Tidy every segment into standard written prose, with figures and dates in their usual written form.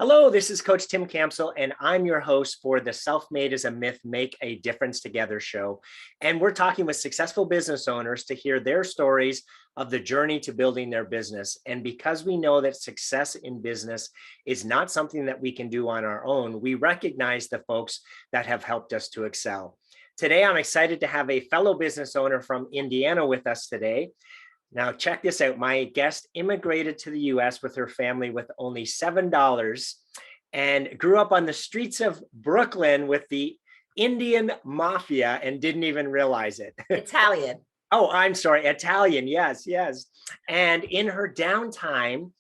Hello, this is Coach Tim Campbell, and I'm your host for the Self-Made is a Myth, Make a Difference Together show. And we're talking with successful business owners to hear their stories of the journey to building their business. And because we know that success in business is not something that we can do on our own, we recognize the folks that have helped us to excel. Today, I'm excited to have a fellow business owner from Indiana with us today. Now, check this out. My guest immigrated to the US with her family with only $7 and grew up on the streets of Brooklyn with the Indian mafia and didn't even realize it. Italian. Oh, I'm sorry. Italian. Yes, yes. And in her downtime,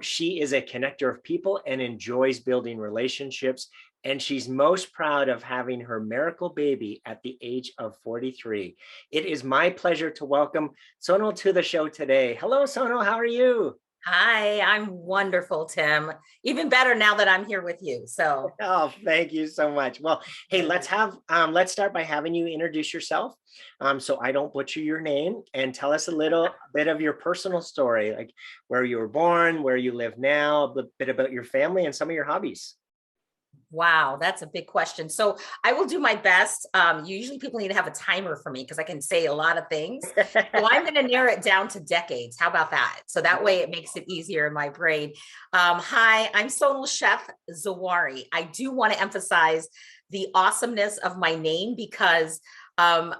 she is a connector of people and enjoys building relationships. And she's most proud of having her miracle baby at the age of 43. It is my pleasure to welcome Sonal to the show today. Hello, Sonal. How are you? Hi, I'm wonderful, Tim. Even better now that I'm here with you. So, Oh, thank you so much. Well, hey, let's start by having you introduce yourself, so I don't butcher your name, and tell us a little bit of your personal story, like where you were born, where you live now, a bit about your family, and some of your hobbies. wow, that's a big question. So, I will do my best. Usually, people need to have a timer for me because I can say a lot of things. So, I'm going to narrow it down to decades. How about that? So that way, it makes it easier in my brain. Hi, I'm Sonal Sheth Zawahri. I do want to emphasize the awesomeness of my name because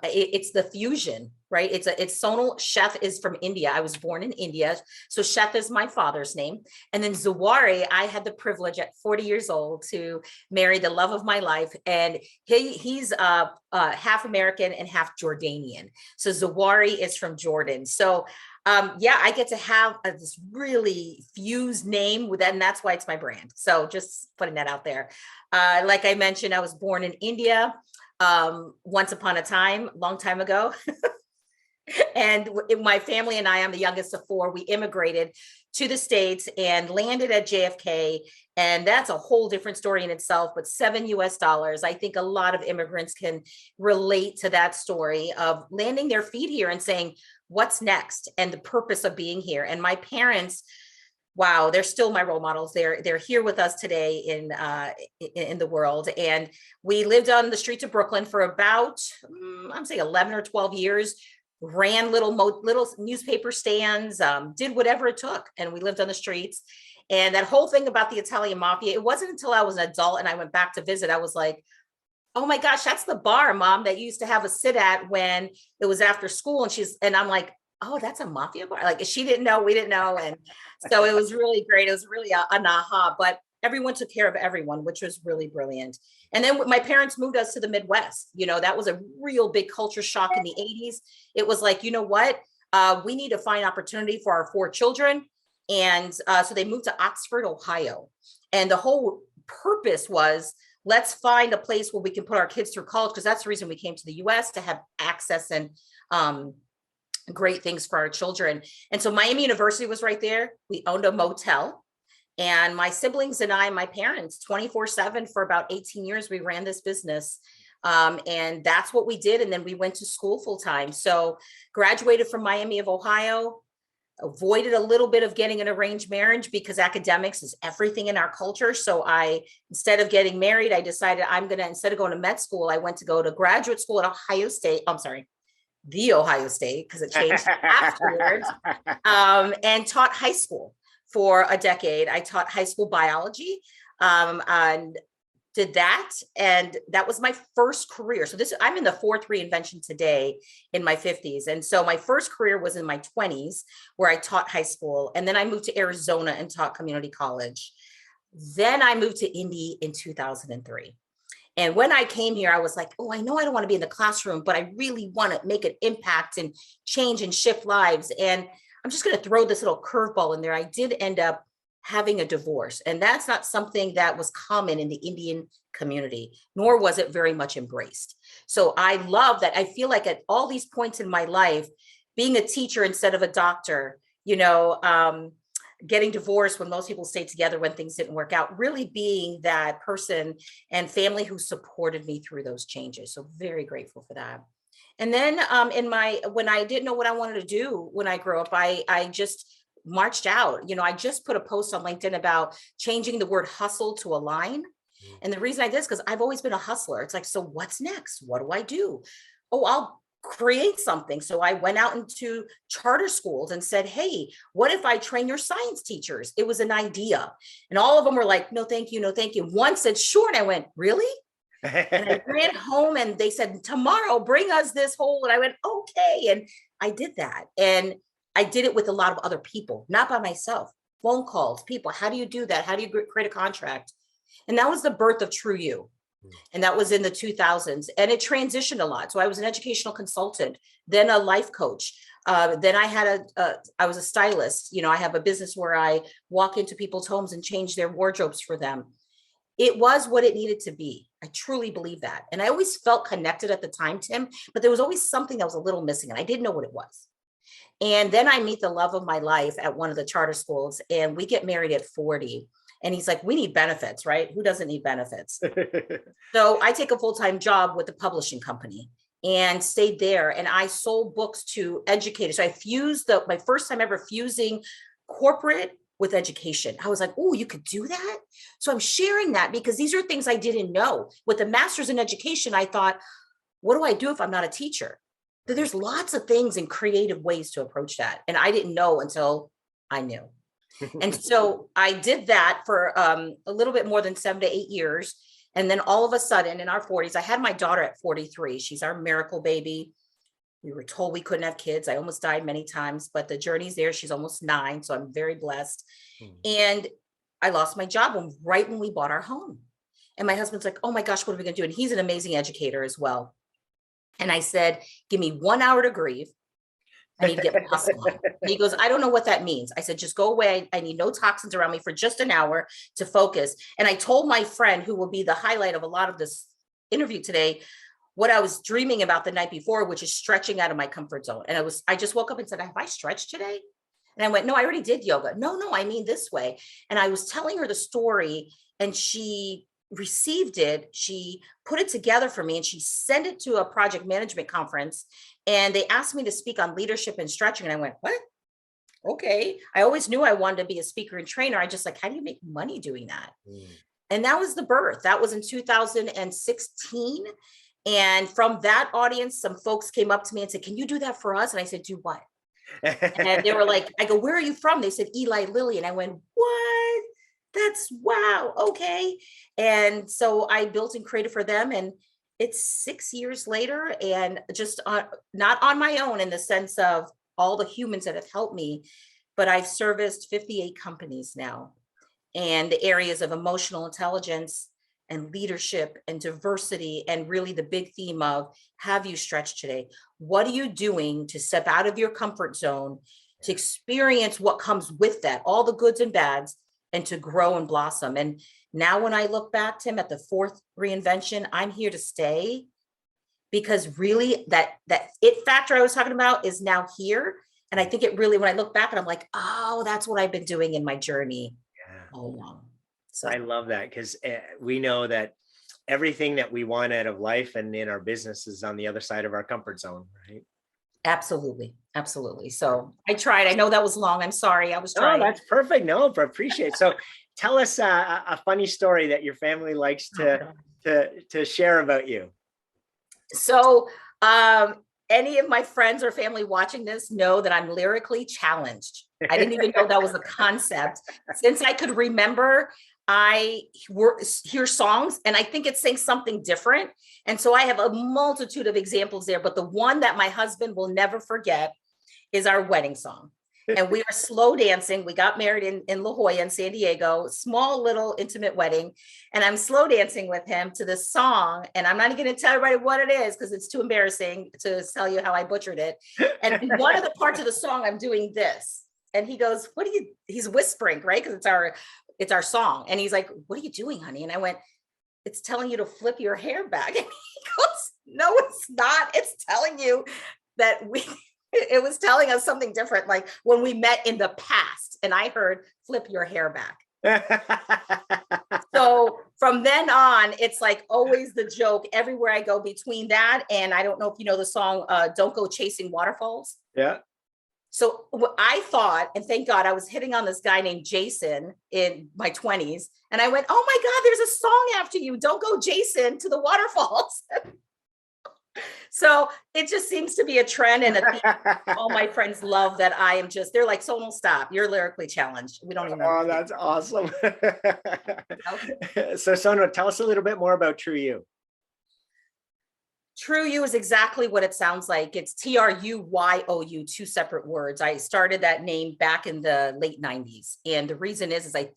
it's the fusion, right? It's Sonal. Sheth is from India. I was born in India. So Sheth is my father's name. And then Zawahri, I had the privilege at 40 years old to marry the love of my life. And he's half American and half Jordanian. So Zawahri is from Jordan. So yeah, I get to have this really fused name with that, and that's why it's my brand. So just putting that out there. Like I mentioned, I was born in India once upon a time, long time ago. And my family and I'm the youngest of four. We immigrated to the States and landed at JFK. And that's a whole different story in itself, but $7 US. I think a lot of immigrants can relate to that story of landing their feet here and saying, what's next? And the purpose of being here. And my parents, wow, they're still my role models. They're here with us today in the world. And we lived on the streets of Brooklyn for about, I'm saying 11 or 12 years, ran little newspaper stands, did whatever it took. And we lived on the streets. And that whole thing about the Italian mafia, it wasn't until I was an adult and I went back to visit, I was like, oh my gosh, that's the bar, Mom, that you used to have us sit at when it was after school. And I'm like, oh, that's a mafia bar. Like she didn't know, we didn't know. And so it was really great. It was really an aha, but everyone took care of everyone, which was really brilliant. And then my parents moved us to the Midwest. You know, that was a real big culture shock in the 80s. It was like, you know what? We need to find opportunity for our four children. And so they moved to Oxford, Ohio. And the whole purpose was, let's find a place where we can put our kids through college, because that's the reason we came to the US, to have access and great things for our children. And so Miami University was right there. We owned a motel. And my siblings and I, my parents, 24/7 for about 18 years, we ran this business. And that's what we did. And then we went to school full time. So graduated from Miami of Ohio, avoided a little bit of getting an arranged marriage because academics is everything in our culture. So instead of getting married, I decided instead of going to med school, I went to go to graduate school at Ohio State. I'm sorry, the Ohio State, because it changed afterwards, and taught high school for a decade. I taught high school biology, and did that. And that was my first career. So I'm in the fourth reinvention today in my 50s. And so my first career was in my 20s where I taught high school. And then I moved to Arizona and taught community college. Then I moved to Indy in 2003. And when I came here, I was like, oh, I know I don't want to be in the classroom, but I really want to make an impact and change and shift lives. And I'm just going to throw this little curveball in there. I did end up having a divorce. And that's not something that was common in the Indian community, nor was it very much embraced. So I love that. I feel like at all these points in my life, being a teacher instead of a doctor, getting divorced when most people stay together when things didn't work out, really being that person and family who supported me through those changes. So very grateful for that. And then when I didn't know what I wanted to do when I grew up, I just marched out. I just put a post on LinkedIn about changing the word hustle to align. And the reason I did is because I've always been a hustler. It's like, so what's next? What do I do? Oh, I'll create something. So I went out into charter schools and said, hey, what if I train your science teachers? It was an idea. And all of them were like, no, thank you. No, thank you. One said, sure. And I went, really? And I ran home and they said, tomorrow, bring us this whole, and I went, okay. And I did that. And I did it with a lot of other people, not by myself. Phone calls, people, how do you do that? How do you create a contract? And that was the birth of Tru You. And that was in the 2000s. And it transitioned a lot. So I was an educational consultant, then a life coach. Then I was a stylist. I have a business where I walk into people's homes and change their wardrobes for them. It was what it needed to be. I truly believe that. And I always felt connected at the time, Tim, but there was always something that was a little missing and I didn't know what it was. And then I meet the love of my life at one of the charter schools and we get married at 40. And he's like, we need benefits, right? Who doesn't need benefits? So I take a full-time job with a publishing company and stayed there. And I sold books to educators. So I fused my first time ever fusing corporate with education. I was like, oh, you could do that? So I'm sharing that because these are things I didn't know. With a master's in education, I thought, what do I do if I'm not a teacher? There's lots of things and creative ways to approach that. And I didn't know until I knew. And so I did that for a little bit more than 7 to 8 years. And then all of a sudden in our 40s, I had my daughter at 43. She's our miracle baby. We were told we couldn't have kids. I almost died many times, but the journey's there. She's almost 9. So I'm very blessed. And I lost my job right when we bought our home. And my husband's like, oh my gosh, what are we going to do? And he's an amazing educator as well. And I said, give me 1 hour to grieve. I need to get my hustle on. And he goes, I don't know what that means. I said, just go away. I need no toxins around me for just an hour to focus. And I told my friend, who will be the highlight of a lot of this interview today, what I was dreaming about the night before, which is stretching out of my comfort zone. And I just woke up and said, have I stretched today? And I went, no, I already did yoga. No, I mean this way. And I was telling her the story and she received it. She put it together for me and she sent it to a project management conference. And they asked me to speak on leadership and stretching. And I went, what? Okay. I always knew I wanted to be a speaker and trainer. I just like, how do you make money doing that? And that was the birth. That was in 2016. And from that audience, some folks came up to me and said, can you do that for us? And I said, do what? And they were like, I go, where are you from? They said, Eli Lilly. And I went, what? That's wow. Okay. And so I built and created for them. And it's 6 years later and just not on my own in the sense of all the humans that have helped me, but I've serviced 58 companies now and the areas of emotional intelligence and leadership and diversity. And really the big theme of, have you stretched today? What are you doing to step out of your comfort zone, to experience what comes with that, all the goods and bads, and to grow and blossom? And now when I look back, Tim, at the 4th reinvention, I'm here to stay because really that it factor I was talking about is now here. And I think it really, when I look back and I'm like, oh, that's what I've been doing in my journey all along. So I love that because we know that everything that we want out of life and in our business is on the other side of our comfort zone, right? Absolutely. Absolutely. So I tried. I know that was long. I'm sorry. I was trying. Oh, that's perfect. No, but appreciate it. So tell us a funny story that your family likes to share about you. So any of my friends or family watching this know that I'm lyrically challenged. I didn't even know that was a concept. Since I could remember, I hear songs and I think it's saying something different. And so I have a multitude of examples there, but the one that my husband will never forget is our wedding song. And we are slow dancing. We got married in La Jolla in San Diego, small little intimate wedding. And I'm slow dancing with him to this song. And I'm not going to tell everybody what it is because it's too embarrassing to tell you how I butchered it. And one of the parts of the song, I'm doing this. And he goes, he's whispering, right? Because it's our song. And he's like, what are you doing, honey? And I went, it's telling you to flip your hair back. And he goes, no, it's not. It's telling you that it was telling us something different. Like when we met in the past and I heard flip your hair back. So from then on, it's like always the joke everywhere I go between that. And I don't know if you know the song, Don't Go Chasing Waterfalls. Yeah. So I thought, and thank God I was hitting on this guy named Jason in my 20s. And I went, oh my God, there's a song after you. Don't go, Jason, to the waterfalls. So it just seems to be a trend and a theme. All my friends love that I am just, they're like, Sonal, stop. You're lyrically challenged. We don't even know. Oh, that's awesome. Okay. So Sonal, tell us a little bit more about Tru You. Tru You is exactly what it sounds like. It's TRUYOU, two separate words. I started that name back in the late 90s. And the reason is I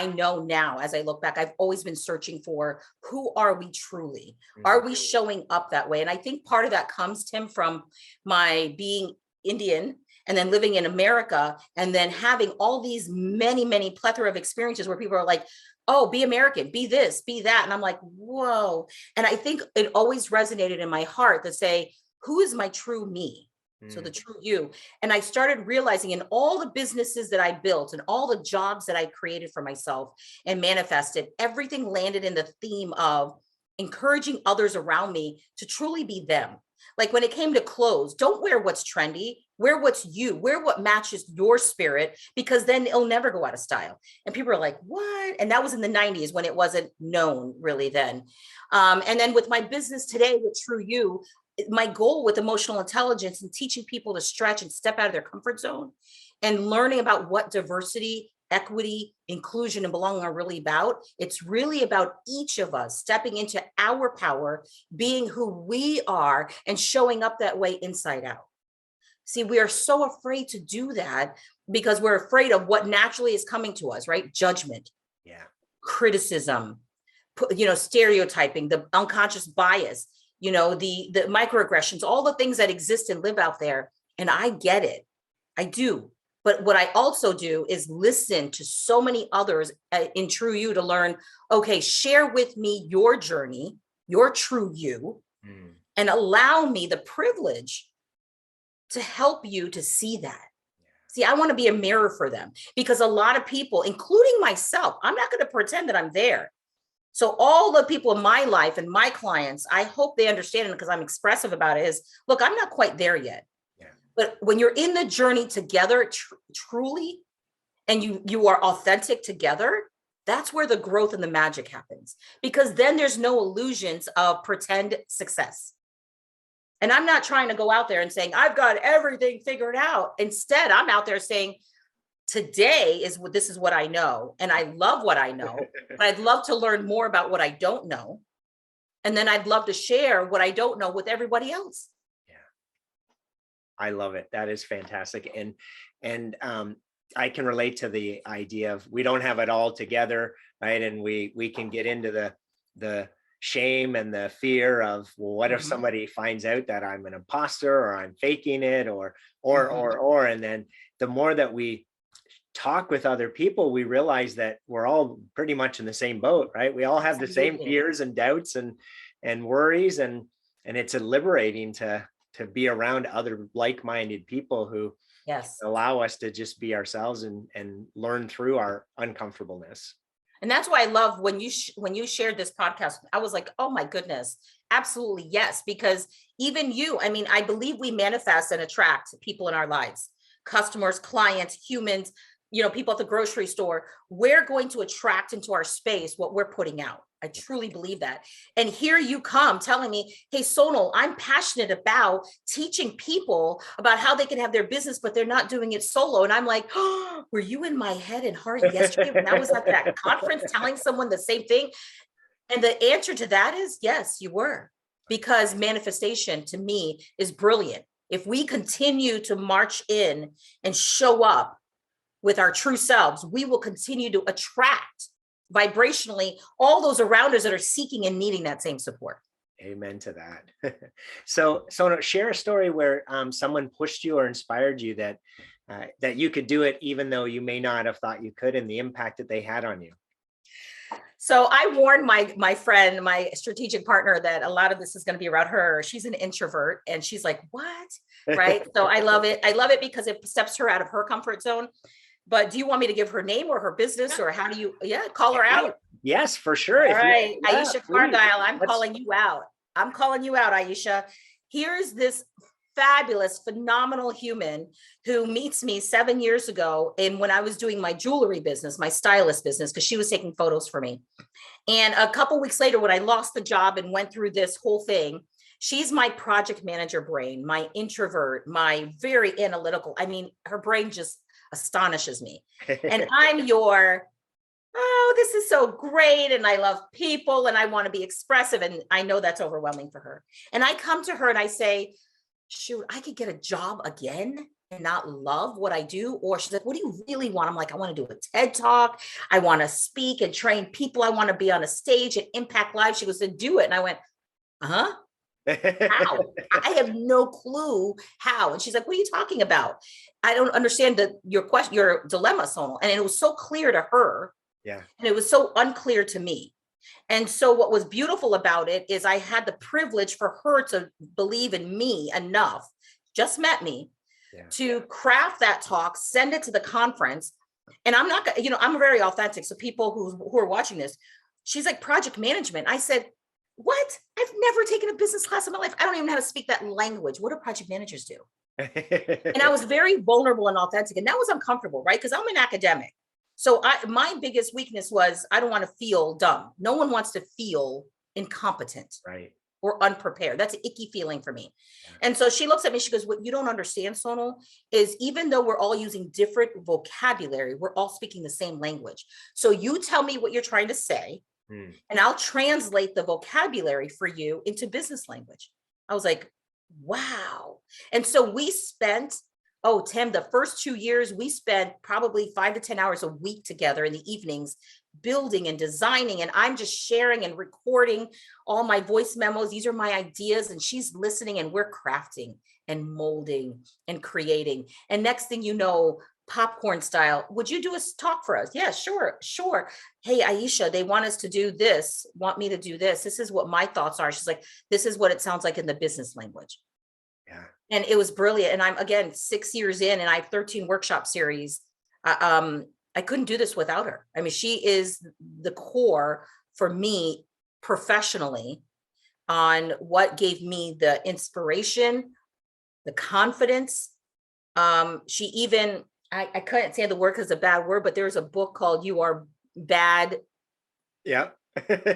know now as I look back, I've always been searching for who are we truly? Are we showing up that way? And I think part of that comes, Tim, from my being Indian and then living in America and then having all these many plethora of experiences where people are like, oh, be American, be this, be that. And I'm like, whoa. And I think it always resonated in my heart to say, who is my true me? So the Tru You. And I started realizing in all the businesses that I built and all the jobs that I created for myself and manifested, everything landed in the theme of encouraging others around me to truly be them. Like when it came to clothes, don't wear what's trendy, wear what's you, wear what matches your spirit, because then it'll never go out of style. And people are like, what? And that was in the 90s when it wasn't known really then. And then with my business today with Tru You, my goal with emotional intelligence and teaching people to stretch and step out of their comfort zone and learning about what diversity, equity, inclusion, and belonging are really about. It's really about each of us stepping into our power, being who we are, and showing up that way inside out. See, we are so afraid to do that because we're afraid of what naturally is coming to us, right? Judgment, criticism, stereotyping, the unconscious bias, the microaggressions, all the things that exist and live out there. And I get it. I do. But what I also do is listen to so many others in Tru You to learn, okay, share with me your journey, your Tru You, and allow me the privilege to help you to see that. See, I want to be a mirror for them because a lot of people, including myself, I'm not going to pretend that I'm there. So all the people in my life and my clients, I hope they understand it because I'm expressive about it is, look, I'm not quite there yet. Yeah. But when you're in the journey together, truly, and you are authentic together, that's where the growth and the magic happens. Because then there's no illusions of pretend success. And I'm not trying to go out there and saying, I've got everything figured out. Instead, I'm out there saying, today this is what I know. And I love what I know, but I'd love to learn more about what I don't know. And then I'd love to share what I don't know with everybody else. Yeah. I love it. That is fantastic. And I can relate to the idea of we don't have it all together, right? And we can get into the shame and the fear of, well, what if somebody finds out that I'm an imposter or I'm faking it or, and then the more that we talk with other people, we realize that we're all pretty much in the same boat, right? We all have the same fears and doubts and worries. And it's liberating to be around other like-minded people who allow us to just be ourselves and learn through our uncomfortableness. And that's why I love when you shared this podcast, I was like, oh my goodness, absolutely. Yes. Because even you, I mean, I believe we manifest and attract people in our lives, customers, clients, humans, people at the grocery store. We're going to attract into our space what we're putting out. I truly believe that. And here you come telling me, hey, Sonal, I'm passionate about teaching people about how they can have their business, but they're not doing it solo. And I'm like, oh, were you in my head and heart yesterday when I was at that conference telling someone the same thing? And the answer to that is yes, you were. Because manifestation to me is brilliant. If we continue to march in and show up with our true selves, we will continue to attract vibrationally all those around us that are seeking and needing that same support. Amen to that. So share a story where someone pushed you or inspired you that you could do it, even though you may not have thought you could, and the impact that they had on you. So I warned my friend, my strategic partner, that a lot of this is going to be around her. She's an introvert and she's like, what? Right. So I love it. I love it because it steps her out of her comfort zone. But do you want me to give her name or her business or how do you, call her out? Yes, for sure. All right. Aisha Cargyle, I'm calling you out. I'm calling you out, Aisha. Here's this fabulous, phenomenal human who meets me 7 years ago. And when I was doing my jewelry business, my stylist business, because she was taking photos for me. And a couple weeks later, when I lost the job and went through this whole thing, she's my project manager brain, my introvert, my very analytical. I mean, her brain just astonishes me. And I'm your, oh, this is so great. And I love people and I want to be expressive. And I know that's overwhelming for her. And I come to her and I say, shoot, I could get a job again and not love what I do. Or she's like, what do you really want? I'm like, I want to do a TED talk. I want to speak and train people. I want to be on a stage and impact lives. She goes, to do it. And I went, how? I have no clue how. And she's like, what are you talking about? I don't understand your question, your dilemma, Sonal. And it was so clear to her. Yeah. And it was so unclear to me. And so what was beautiful about it is I had the privilege for her to believe in me enough, just met me, to craft that talk, send it to the conference. And I'm not, I'm very authentic. So people who are watching this, she's like, project management. I said, what? I've never taken a business class in my life. I don't even know how to speak that language. What do project managers do? And I was very vulnerable and authentic. And that was uncomfortable, right? Because I'm an academic. So my biggest weakness was I don't want to feel dumb. No one wants to feel incompetent, right, or unprepared. That's an icky feeling for me. Yeah. And so she looks at me, she goes, what you don't understand, Sonal, is even though we're all using different vocabulary, we're all speaking the same language. So you tell me what you're trying to say, and I'll translate the vocabulary for you into business language. I was like, wow. And so we spent, Tim, the first 2 years, we spent probably 5 to 10 hours a week together in the evenings, building and designing. And I'm just sharing and recording all my voice memos. These are my ideas. And she's listening and we're crafting and molding and creating. And next thing you know, popcorn style, would you do a talk for us? Yeah, sure. Hey, Aisha, they want us to do this, want me to do this. This is what my thoughts are. She's like, this is what it sounds like in the business language. Yeah. And it was brilliant. And I'm, again, 6 years in and I have 13 workshop series. I couldn't do this without her. I mean, she is the core for me professionally on what gave me the inspiration, the confidence. She even, I couldn't say the word because it's a bad word, but there's a book called You Are Bad. Yeah.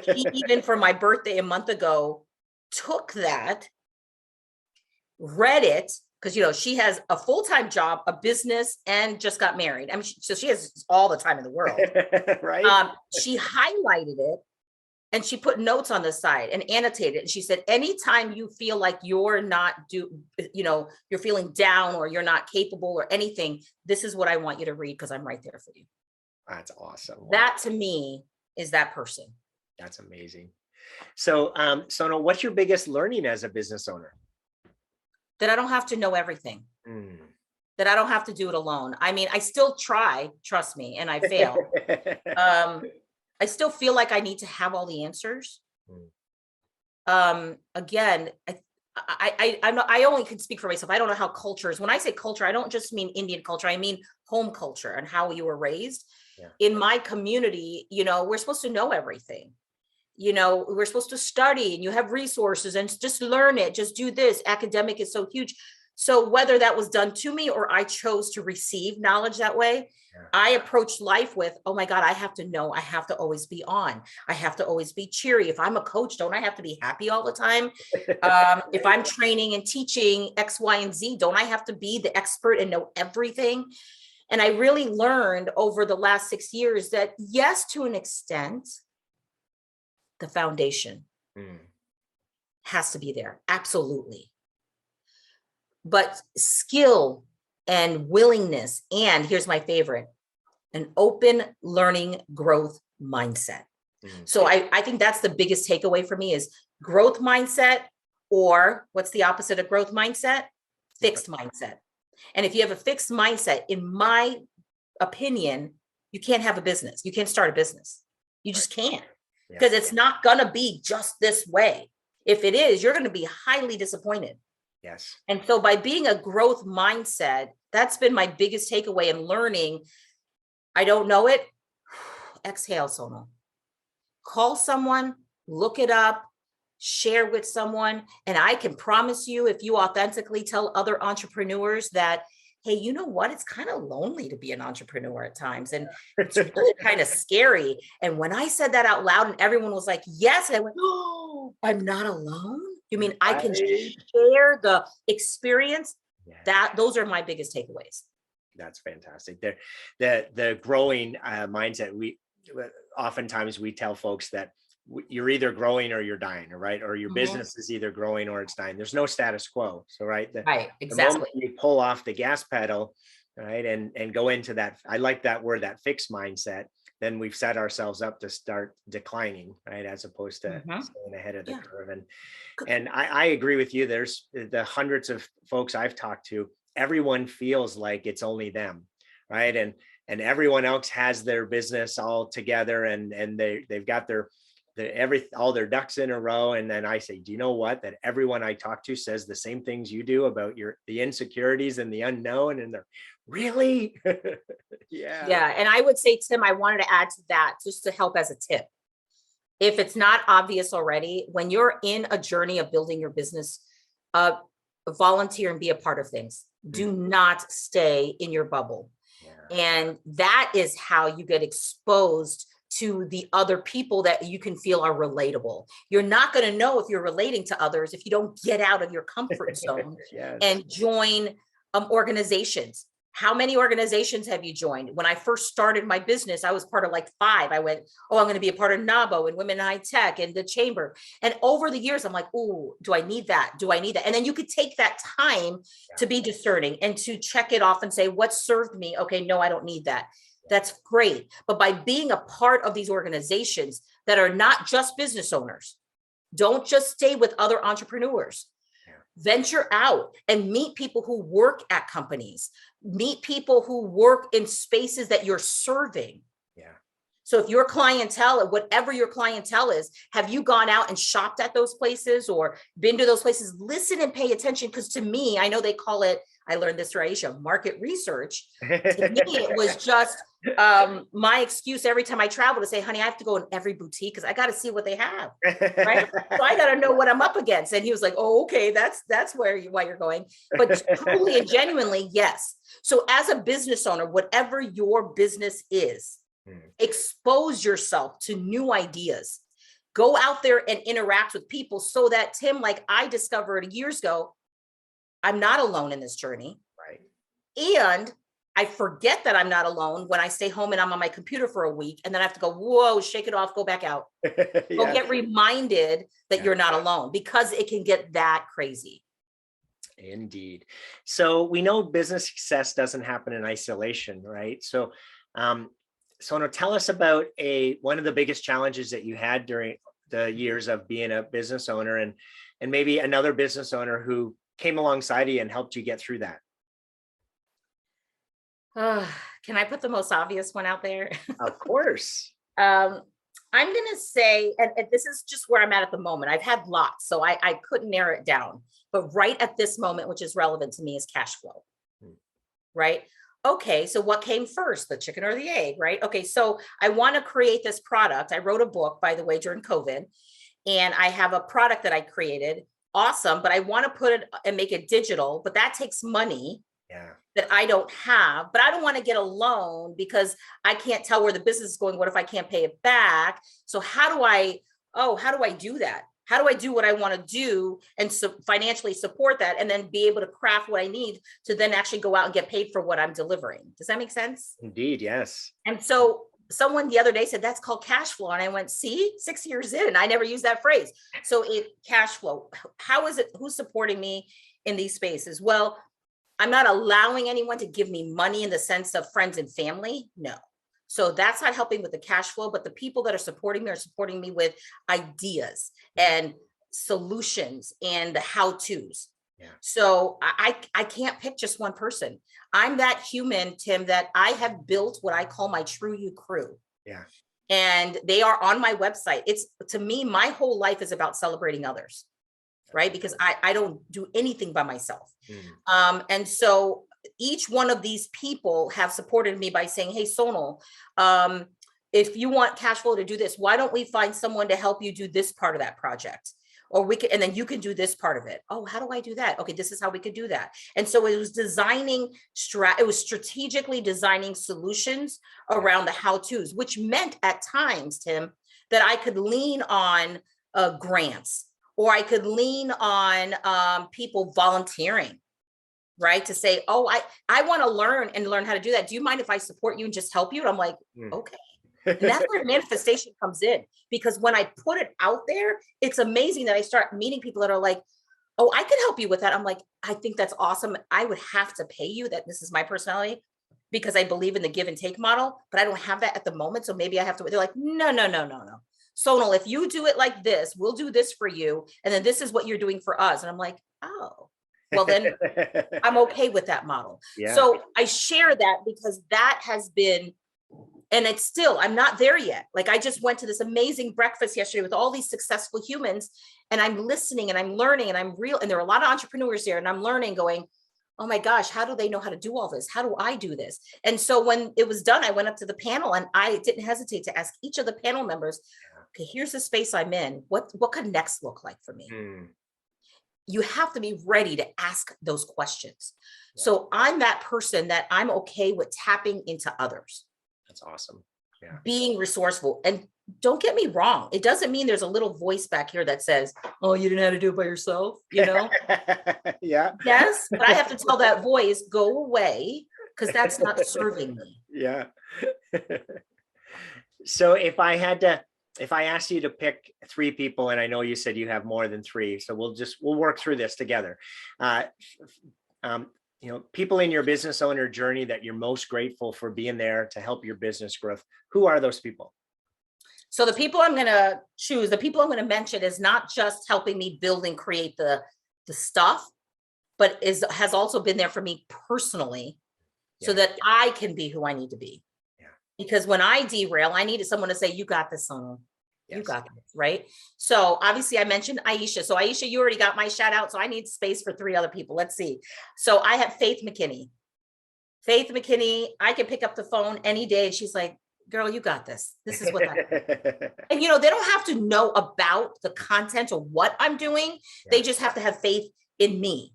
She even for my birthday a month ago took that, read it, because she has a full-time job, a business, and just got married. I mean, so she has all the time in the world. Right. She highlighted it and she put notes on the side and annotated it. And she said, anytime you feel like you're not you're feeling down or you're not capable or anything, this is what I want you to read because I'm right there for you. That's awesome. Wow. That to me is that person. That's amazing. So, Sonal, what's your biggest learning as a business owner? That I don't have to know everything. That I don't have to do it alone. I mean, I still try, trust me, and I fail. I still feel like I need to have all the answers. Again, I only can speak for myself. I don't know how cultures, when I say culture, I don't just mean Indian culture. I mean home culture and how you were raised. Yeah. In my community, we're supposed to know everything. We're supposed to study and you have resources and just learn it, just do this. Academic is so huge. So whether that was done to me or I chose to receive knowledge that way, I approached life with, oh my God, I have to know, I have to always be on. I have to always be cheery. If I'm a coach, don't I have to be happy all the time? If I'm training and teaching X, Y, and Z, don't I have to be the expert and know everything? And I really learned over the last 6 years that yes, to an extent, the foundation has to be there. Absolutely. But skill and willingness, and here's my favorite, an open learning growth mindset. So I think that's the biggest takeaway for me is growth mindset, or what's the opposite of growth mindset? Fixed mindset. And if you have a fixed mindset, in my opinion, you can't have a business. You can't start a business. You just can't. Because it's not going to be just this way. If it is, you're going to be highly disappointed. Yes. And so by being a growth mindset, that's been my biggest takeaway in learning. I don't know it. Exhale, Sonal. Call someone, look it up, share with someone. And I can promise you, if you authentically tell other entrepreneurs that, hey, you know what? It's kind of lonely to be an entrepreneur at times. And it's really kind of scary. And when I said that out loud and everyone was like, yes, and I went, oh, I'm not alone. You mean I can share the experience? That those are my biggest takeaways. That's fantastic. The growing mindset. Oftentimes we tell folks that you're either growing or you're dying, right? Or your business is either growing or it's dying. There's no status quo. So, right. Exactly. The moment you pull off the gas pedal, right, and go into that, I like that word, that fixed mindset, then we've set ourselves up to start declining, right, as opposed to staying ahead of the curve. And I agree with you. There's the hundreds of folks I've talked to, everyone feels like it's only them, right? And everyone else has their business all together, and they've got all their ducks in a row. And then I say, do you know what? That everyone I talk to says the same things you do about the insecurities and the unknown. And they're really, yeah. And I would say, Tim, I wanted to add to that just to help as a tip. If it's not obvious already, when you're in a journey of building your business, volunteer and be a part of things. Do not stay in your bubble. And that is how you get exposed to the other people that you can feel are relatable. You're not going to know if you're relating to others if you don't get out of your comfort zone and join organizations. How many organizations have you joined? When I first started my business, I was part of like 5. I went, I'm going to be a part of NABO and Women in High Tech and the Chamber. And over the years, I'm like, oh, do I need that? Do I need that? And then you could take that time to be discerning and to check it off and say, what served me? Okay, no, I don't need that. That's great. But by being a part of these organizations that are not just business owners, don't just stay with other entrepreneurs. Venture out and meet people who work at companies, meet people who work in spaces that you're serving. So if your clientele, whatever your clientele is, have you gone out and shopped at those places or been to those places? Listen and pay attention. Because to me, I know they call it, I learned this through Aisha, market research. To me, it was just my excuse every time I travel to say, honey, I have to go in every boutique because I got to see what they have. Right. So I got to know what I'm up against. And he was like, oh, okay, that's why you're going. But truly and genuinely, yes. So as a business owner, whatever your business is, expose yourself to new ideas. Go out there and interact with people so that, Tim, like I discovered years ago, I'm not alone in this journey. Right. And I forget that I'm not alone when I stay home and I'm on my computer for a week and then I have to go, whoa, shake it off, go back out. Go get reminded that you're not alone because it can get that crazy. Indeed. So we know business success doesn't happen in isolation, right? So, Sonal, tell us about one of the biggest challenges that you had during the years of being a business owner, and maybe another business owner who came alongside you and helped you get through that. Can I put the most obvious one out there? Of course. I'm going to say, and this is just where I'm at the moment. I've had lots, so I couldn't narrow it down. But right at this moment, which is relevant to me, is cash flow. Right? Okay, so what came first, the chicken or the egg, right? Okay, so I want to create this product. I wrote a book, by the way, during COVID, and I have a product that I created. Awesome, but I want to put it and make it digital, but that takes money that I don't have, but I don't want to get a loan because I can't tell where the business is going. What if I can't pay it back? So how do I do that? How do I do what I want to do and financially support that and then be able to craft what I need to then actually go out and get paid for what I'm delivering? Does that make sense? Indeed, yes. And so someone the other day said, that's called cash flow. And I went, see, 6 years in, and I never used that phrase. So cash flow, how is it, who's supporting me in these spaces? Well, I'm not allowing anyone to give me money in the sense of friends and family. No. So that's not helping with the cash flow, but the people that are supporting me with ideas and solutions and the how-tos. Yeah. So I can't pick just one person. I'm that human, Tim, that I have built what I call my Tru You crew. Yeah. And they are on my website. It's, to me, my whole life is about celebrating others, right? Because I don't do anything by myself. And so each one of these people have supported me by saying, hey, Sonal, if you want cash flow to do this, why don't we find someone to help you do this part of that project? or we could, and then you can do this part of it. Oh, how do I do that? Okay, this is how we could do that. And so it was it was strategically designing solutions around the how-tos, which meant at times, Tim, that I could lean on grants, or I could lean on people volunteering, right? To say, oh, I want to learn how to do that. Do you mind if I support you and just help you? And I'm like, okay. And that's where manifestation comes in, because when I put it out there, it's amazing that I start meeting people that are like, oh, I can help you with that. I'm like, I think that's awesome. I would have to pay you. That this is my personality, because I believe in the give and take model, but I don't have that at the moment. So maybe I have to, they're like, no. Sonal, if you do it like this, we'll do this for you. And then this is what you're doing for us. And I'm like, oh, well, then I'm okay with that model. Yeah. So I share that because that has been, and it's still, I'm not there yet. Like, I just went to this amazing breakfast yesterday with all these successful humans, and I'm listening and I'm learning and I'm real. And there are a lot of entrepreneurs there, and I'm learning, going, oh my gosh, how do they know how to do all this? How do I do this? And so when it was done, I went up to the panel and I didn't hesitate to ask each of the panel members, okay, here's the space I'm in. What could next look like for me? You have to be ready to ask those questions. Yeah. So I'm that person that I'm okay with tapping into others. That's awesome. Yeah. Being resourceful. And don't get me wrong, it doesn't mean there's a little voice back here that says, oh, you didn't know how to do it by yourself, you know? Yeah. Yes, but I have to tell that voice, go away, because that's not serving me. Yeah. So if I asked you to pick 3 people, and I know you said you have more than 3, so we'll work through this together. People in your business owner journey that you're most grateful for being there to help your business growth. Who are those people? So the people I'm going to choose, the people I'm going to mention, is not just helping me build and create the stuff, but has also been there for me personally, so that I can be who I need to be. Yeah. Because when I derail, I needed someone to say, you got this, Sonal. Yes. You got this, right? So obviously I mentioned Aisha. So Aisha, you already got my shout out. So I need space for 3 other people. Let's see. So I have Faith McKinney. Faith McKinney, I can pick up the phone any day. And she's like, girl, you got this. This is what I and they don't have to know about the content or what I'm doing. Yeah. They just have to have faith in me.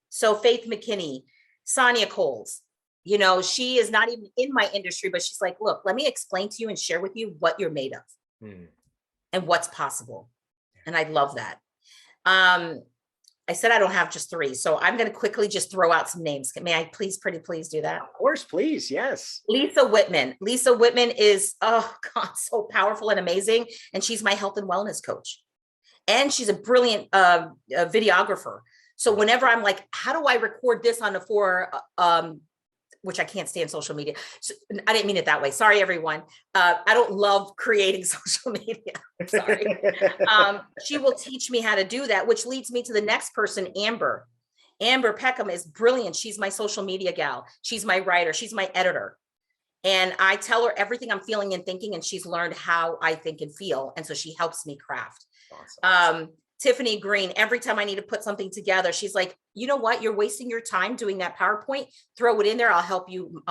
So Faith McKinney, Sonia Coles, she is not even in my industry, but she's like, look, let me explain to you and share with you what you're made of. And what's possible. And I love that. I said I don't have just 3, so I'm going to quickly just throw out some names. May I please do that? Of course, please. Yes. Lisa Whitman. Lisa Whitman is, oh God, so powerful and amazing. And she's my health and wellness coach. And she's a brilliant videographer. So whenever I'm like, how do I record this on which I can't stand social media. So I didn't mean it that way. Sorry, everyone. I don't love creating social media. Sorry. She will teach me how to do that, which leads me to the next person, Amber. Amber Peckham is brilliant. She's my social media gal. She's my writer. She's my editor. And I tell her everything I'm feeling and thinking, and she's learned how I think and feel. And so she helps me craft. Awesome. Tiffany Green, every time I need to put something together, she's like, you know what? You're wasting your time doing that PowerPoint. Throw it in there. I'll help you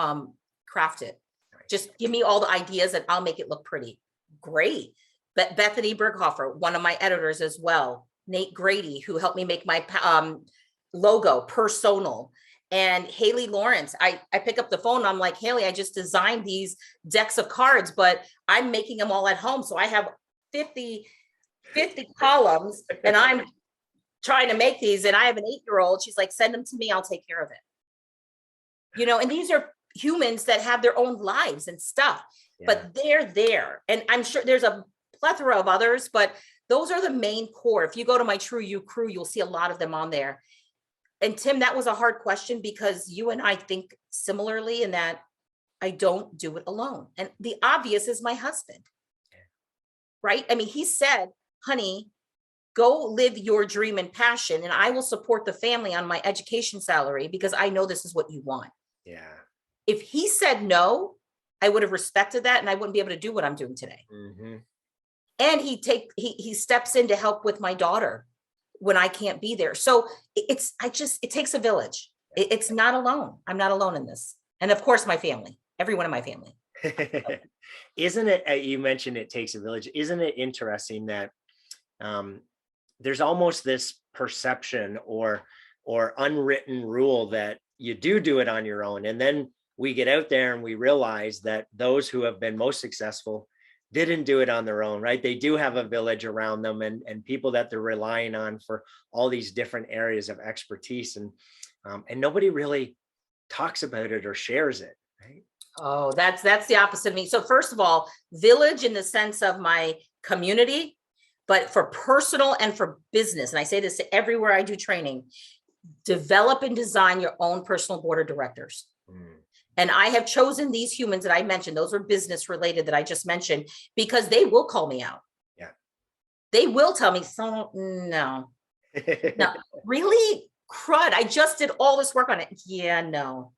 craft it. Just give me all the ideas and I'll make it look pretty. Great. But Bethany Berghofer, one of my editors as well. Nate Grady, who helped me make my logo, Personal. And Haley Lawrence, I pick up the phone and I'm like, Haley, I just designed these decks of cards, but I'm making them all at home. So I have 50 columns and I'm trying to make these, and I have an 8-year-old. She's like, send them to me. I'll take care of it. And these are humans that have their own lives and stuff, but they're there. And I'm sure there's a plethora of others, but those are the main core. If you go to my Tru You crew, you'll see a lot of them on there. And Tim, that was a hard question because you and I think similarly in that I don't do it alone. And the obvious is my husband, right? I mean, he said, honey, go live your dream and passion, and I will support the family on my education salary because I know this is what you want. Yeah. If he said no, I would have respected that and I wouldn't be able to do what I'm doing today. Mm-hmm. And he steps in to help with my daughter when I can't be there. So it takes a village. It's not alone. I'm not alone in this. And of course, my family, everyone in my family. Isn't it, you mentioned it takes a village. Isn't it interesting that there's almost this perception or unwritten rule that you do it on your own. And then we get out there and we realize that those who have been most successful didn't do it on their own, right? They do have a village around them and people that they're relying on for all these different areas of expertise. And nobody really talks about it or shares it, right? Oh, that's the opposite of me. So first of all, village in the sense of my community, but for personal and for business, and I say this to everywhere I do training, develop and design your own personal board of directors. And I have chosen these humans that I mentioned, those are business related that I just mentioned, because they will call me out. Yeah. They will tell me, so no, really? Crud. I just did all this work on it. Yeah, no.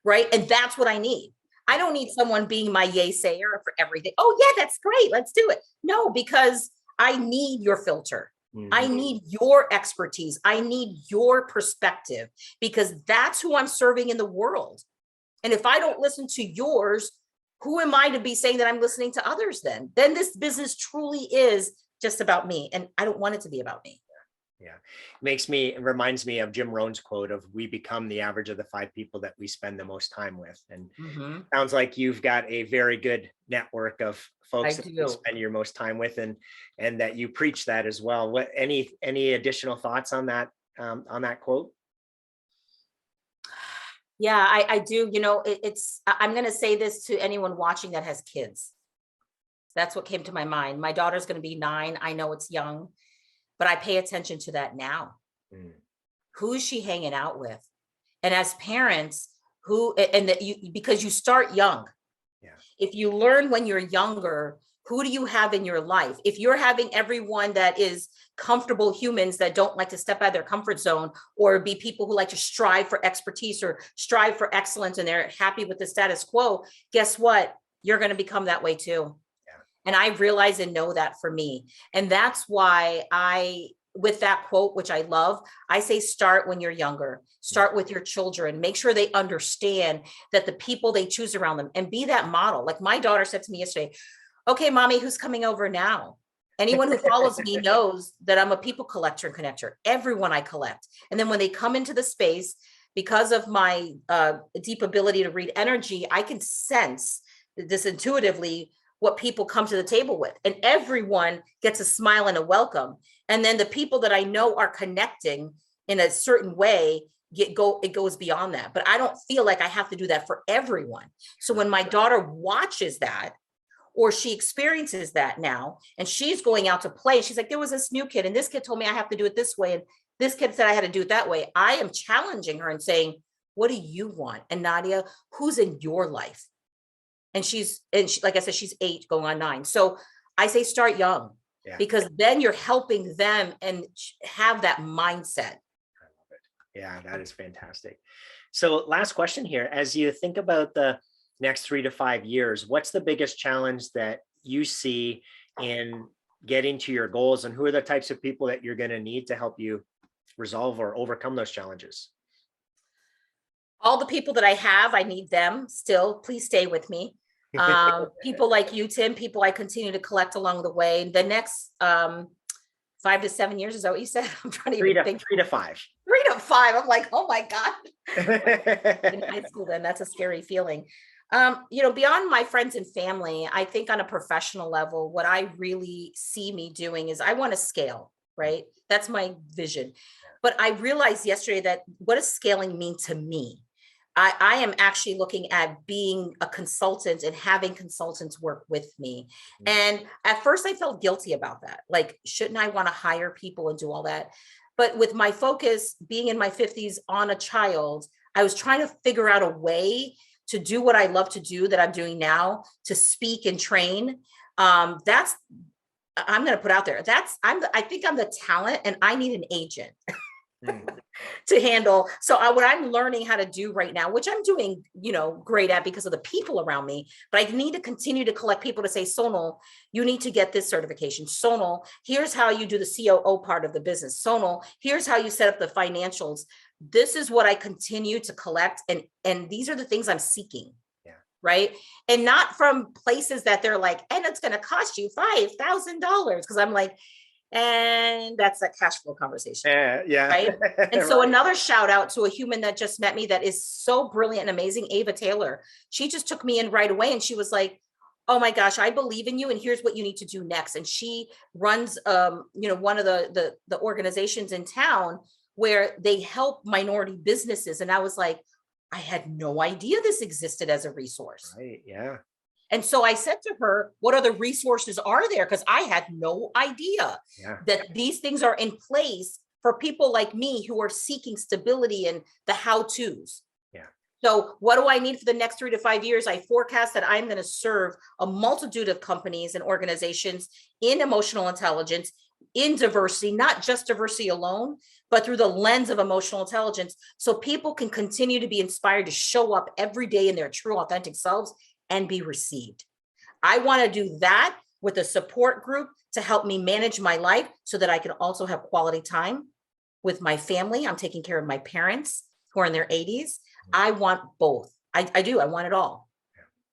Right. And that's what I need. I don't need someone being my yay sayer for everything. Oh yeah, that's great. Let's do it. No, because I need your filter. I need your expertise. I need your perspective, because that's who I'm serving in the world. And if I don't listen to yours, who am I to be saying that I'm listening to others then? Then this business truly is just about me. And I don't want it to be about me. Yeah. It reminds me of Jim Rohn's quote of we become the average of the 5 people that we spend the most time with. And sounds like you've got a very good network of folks that you spend your most time with and that you preach that as well. What any additional thoughts on that quote? Yeah, I do. You know, I'm going to say this to anyone watching that has kids. That's what came to my mind. My daughter's going to be 9. I know it's young, but I pay attention to that now. Who is she hanging out with? And as parents, because you start young. Yeah. If you learn when you're younger, who do you have in your life? If you're having everyone that is comfortable humans that don't like to step out of their comfort zone or be people who like to strive for expertise or strive for excellence and they're happy with the status quo, guess what? You're going to become that way too. Yeah. And I realize and know that for me. And that's why with that quote, which I love, I say, start when you're younger, start with your children, make sure they understand that the people they choose around them and be that model. Like my daughter said to me yesterday, okay, mommy, who's coming over now? Anyone who follows me knows that I'm a people collector and connector. Everyone I collect. And then when they come into the space, because of my deep ability to read energy, I can sense this intuitively what people come to the table with. And everyone gets a smile and a welcome. And then the people that I know are connecting in a certain way, it goes beyond that. But I don't feel like I have to do that for everyone. So when my daughter watches that, or she experiences that now, and she's going out to play, she's like, there was this new kid, and this kid told me I have to do it this way, and this kid said I had to do it that way. I am challenging her and saying, what do you want? And Nadia, who's in your life? And she, like I said, she's 8 going on 9. So I say, start young, because then you're helping them and have that mindset. I love it. Yeah, that is fantastic. So last question here, as you think about the next 3 to 5 years, what's the biggest challenge that you see in getting to your goals, and who are the types of people that you're going to need to help you resolve or overcome those challenges? All the people that I have, I need them still. Please stay with me. People like you, Tim, people I continue to collect along the way. The next 5 to 7 years, is that what you said? I'm trying to even think. 3 to 5. 3 to 5. I'm like, oh my God. In high school, then that's a scary feeling. Beyond my friends and family, I think on a professional level, what I really see me doing is I want to scale, right? That's my vision. But I realized yesterday that what does scaling mean to me? I am actually looking at being a consultant and having consultants work with me. And at first I felt guilty about that. Like, shouldn't I want to hire people and do all that? But with my focus being in my 50s on a child, I was trying to figure out a way to do what I love to do that I'm doing now, to speak and train. I'm going to put out there. I think I'm the talent, and I need an agent to handle. So what I'm learning how to do right now, which I'm doing, great at because of the people around me, but I need to continue to collect people to say, Sonal, you need to get this certification. Sonal, here's how you do the COO part of the business. Sonal, here's how you set up the financials. This is what I continue to collect. And these are the things I'm seeking. Yeah. Right. And not from places that they're like, and it's going to cost you $5,000. Cause I'm like, And that's that cash flow conversation. Yeah. Right. And so another shout out to a human that just met me that is so brilliant and amazing, Ava Taylor. She just took me in right away and she was like, oh my gosh, I believe in you and here's what you need to do next. And she runs one of the organizations in town where they help minority businesses. And I was like, I had no idea this existed as a resource. Right. Yeah. And so I said to her, what other resources are there? Because I had no idea that these things are in place for people like me who are seeking stability and the how-tos. Yeah. So what do I need for the next 3 to 5 years? I forecast that I'm going to serve a multitude of companies and organizations in emotional intelligence, in diversity, not just diversity alone, but through the lens of emotional intelligence. So people can continue to be inspired to show up every day in their true, authentic selves and be received. I want to do that with a support group to help me manage my life so that I can also have quality time with my family. I'm taking care of my parents who are in their 80s. I want both. I do. I want it all.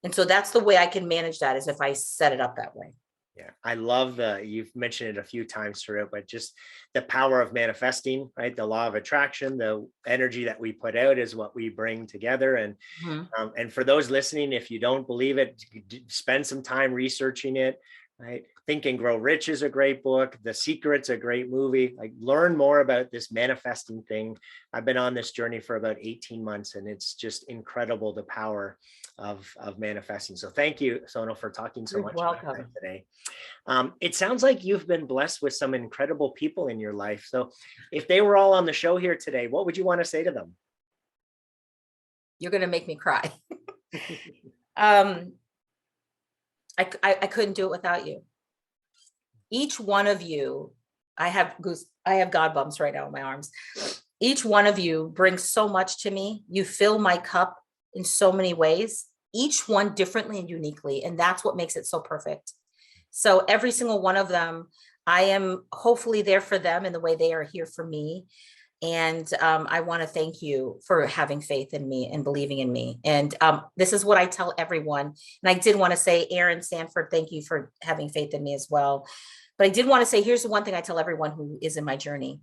And so that's the way I can manage that, is if I set it up that way. Yeah, I love you've mentioned it a few times throughout, but just the power of manifesting, right? The law of attraction, the energy that we put out is what we bring together. And for those listening, if you don't believe it, spend some time researching it, right? Think and Grow Rich is a great book. The Secret's a great movie. Like, learn more about this manifesting thing. I've been on this journey for about 18 months and it's just incredible, the power of manifesting. So thank you, Sonal, for talking so much about that today. It sounds like you've been blessed with some incredible people in your life. So if they were all on the show here today, what would you want to say to them? You're going to make me cry. I couldn't do it without you. Each one of you, I have God bumps right now in my arms. Each one of you brings so much to me. You fill my cup in so many ways, each one differently and uniquely. And that's what makes it so perfect. So every single one of them, I am hopefully there for them in the way they are here for me. And I want to thank you for having faith in me and believing in me. And this is what I tell everyone. And I did want to say, Aaron Sanford, thank you for having faith in me as well. But I did want to say, here's the one thing I tell everyone who is in my journey.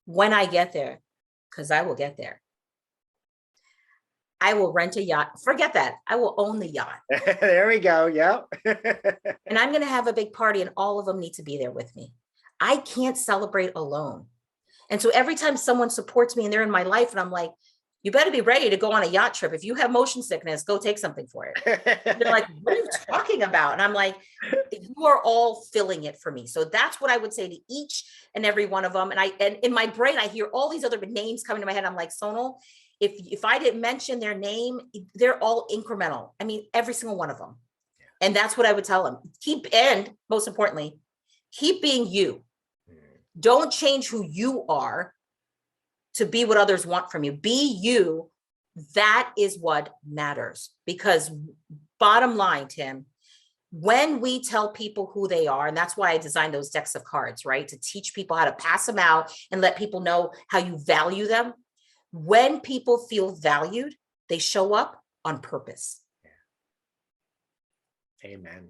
When I get there, because I will get there, I will rent a yacht. Forget that. I will own the yacht. There we go. Yeah. And I'm going to have a big party and all of them need to be there with me. I can't celebrate alone. And so every time someone supports me and they're in my life and I'm like, you better be ready to go on a yacht trip. If you have motion sickness, go take something for it. They're like, what are you talking about? And I'm like, you are all filling it for me. So that's what I would say to each and every one of them. And in my brain, I hear all these other names coming to my head. I'm like, Sonal, if I didn't mention their name, they're all incremental. I mean, every single one of them. And that's what I would tell them. And most importantly, keep being you. Don't change who you are to be what others want from you. Be you. That is what matters. Because bottom line, Tim, when we tell people who they are, and that's why I designed those decks of cards, right? To teach people how to pass them out and let people know how you value them. When people feel valued, they show up on purpose. Amen.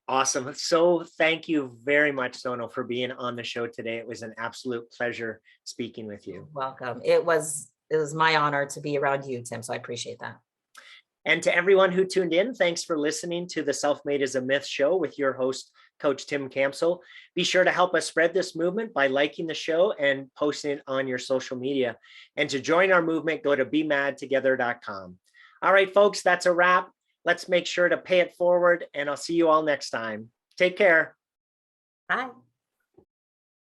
Awesome. So thank you very much, Sonal, for being on the show today. It was an absolute pleasure speaking with you. You're welcome. It was my honor to be around you, Tim. So I appreciate that. And to everyone who tuned in, thanks for listening to the Self-Made is a Myth show with your host, Coach Tim Campsell. Be sure to help us spread this movement by liking the show and posting it on your social media. And to join our movement, go to bemadtogether.com. All right, folks, that's a wrap. Let's make sure to pay it forward, and I'll see you all next time. Take care. Bye.